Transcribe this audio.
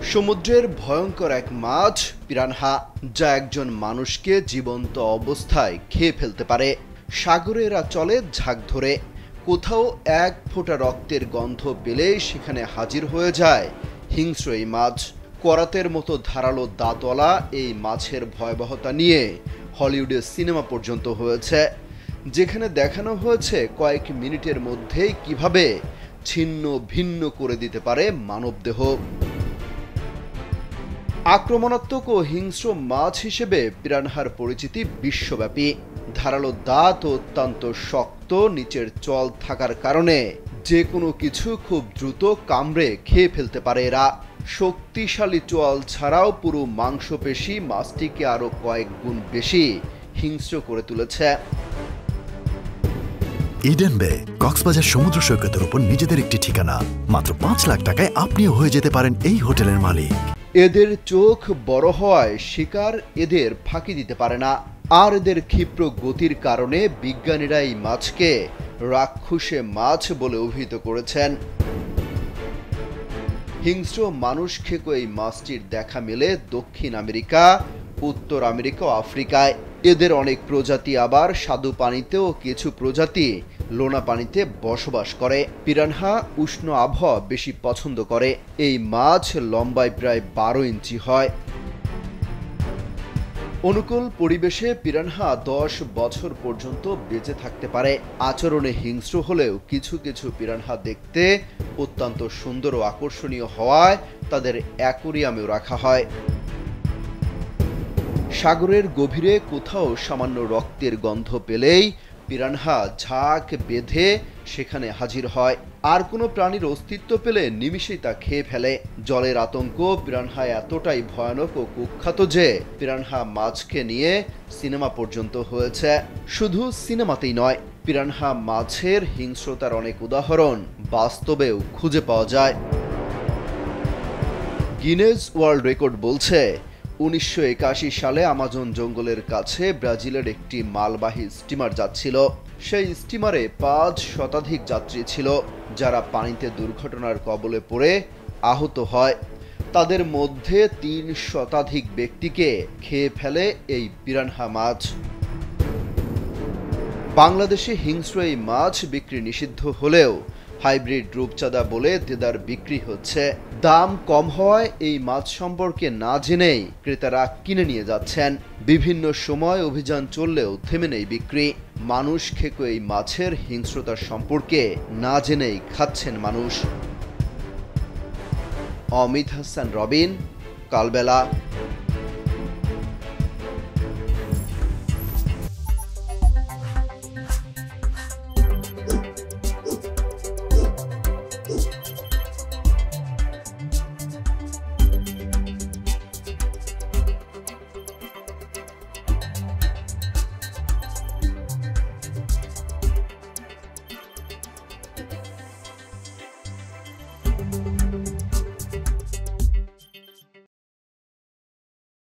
সমুদ্রের ভয়ঙ্কর এক মাছ পিরানহা, যা একজন মানুষকে জীবন্ত অবস্থায় খেয়ে ফেলতে পারে। সাগরে এরা চলে ঝাঁক ধরে। কোথাও এক ফোঁটা রক্তের গন্ধ পেলে সেখানে হাজির হয়ে যায় হিংস্র এই মাছ। করাতের মতো ধারালো দাঁতওয়ালা এই মাছের ভয়াবহতা নিয়ে হলিউডের সিনেমা পর্যন্ত হয়েছে, যেখানে দেখানো হয়েছে কয়েক মিনিটের মধ্যেই কিভাবে ছিন্ন ভিন্ন করে দিতে পারে মানবদেহ। আক্রমণাত্মক ও হিংস্র মাছ হিসেবে পিরানহার পরিচিতি বিশ্বব্যাপী। ধারালো দাঁত অত্যন্ত শক্ত নিচের চল থাকার কারণে যে কোনো কিছু খুব দ্রুত কামড়ে খেয়ে ফেলতে পারে এরা। শক্তিশালী চোয়াল ছাড়াও পুরো মাংসপেশি মাছটিকে আরও কয়েক গুণ বেশি হিংস্র করে তুলেছে। ইডেন বে কক্সবাজার সমুদ্র সৈকতের উপর নিজেদের একটি ঠিকানা। মাত্র ৫ লাখ টাকায় আপনিও হয়ে যেতে পারেন এই হোটেলের মালিক। এদের চোখ বড় হওয়ায় শিকার এদের ফাঁকি দিতে পারে না, আর এদের ক্ষিপ্র গতির কারণে বিজ্ঞানীরা এই মাছকে রাক্ষসে মাছ বলে অভিহিত করেছেন। হিংস্র মানুষ খেকো এই মাছটির দেখা মেলে দক্ষিণ আমেরিকা, উত্তর আমেরিকা ও আফ্রিকায়। এদের অনেক প্রজাতি আবার স্বাদু পানিতে ও কিছু প্রজাতি লোনা পানিতে বসবাস করে। পিরানহা উষ্ণ আবহাওয়া বেশি পছন্দ করে। এই মাছ লম্বায় প্রায় 12 ইঞ্চি হয়। অনুকূল পরিবেশে পিরানহা 10 বছর পর্যন্ত বেঁচে থাকতে পারে। আচরণে হিংস্র হলেও কিছু কিছু পিরানহা দেখতে অত্যন্ত সুন্দর ও আকর্ষণীয় হওয়ায় তাদের অ্যাকোরিয়ামেও রাখা হয়। সাগরের গভীরে কোথাও সামান্য রক্তের গন্ধ পেলেই পিরানহা ঝাঁক বেঁধে সেখানে হাজির হয়। আর কোনো প্রাণীর অস্তিত্ব পেলে নিমিষেই তা খেয়ে ফেলে। জলের আতঙ্ক পিরানহা এতটাই ভয়ানক ও কুখ্যাত যে পিরানহা মাছকে নিয়ে সিনেমা পর্যন্ত হয়েছে। শুধু সিনেমাতেই নয়, পিরানহা মাছের হিংস্রতার অনেক উদাহরণ বাস্তবেও খুঁজে পাওয়া যায়। গিনেস ওয়ার্ল্ড রেকর্ড বলছে 1981 সালে আমাজন জঙ্গলের কাছে ব্রাজিলের একটি মালবাহী স্টিমার যাচ্ছিল। সেই স্টিমারে 5 শতাধিক যাত্রী ছিল, যারা পানিতে দুর্ঘটনার কবলে পড়ে আহত হয়। তাদের মধ্যে 3 শতাধিক ব্যক্তিকে খেয়ে ফেলে এই পিরানহা মাছ। বাংলাদেশে হিংস্র এই মাছ বিক্রি নিষিদ্ধ হলেও হাইব্রিড রূপচাঁদা বলে দেদার বিক্রি হচ্ছে। দাম কম হওয়ায় এই মাছ সম্পর্কে না জেনেই ক্রেতারা কিনে নিয়ে যাচ্ছেন। বিভিন্ন সময় অভিযান চললেও থেমে নেই বিক্রি। মানুষ খেকো এই মাছের হিংস্রতার সম্পর্কে না জেনেই খাচ্ছেন মানুষ। অমিত হাসান রবিন, কালবেলা।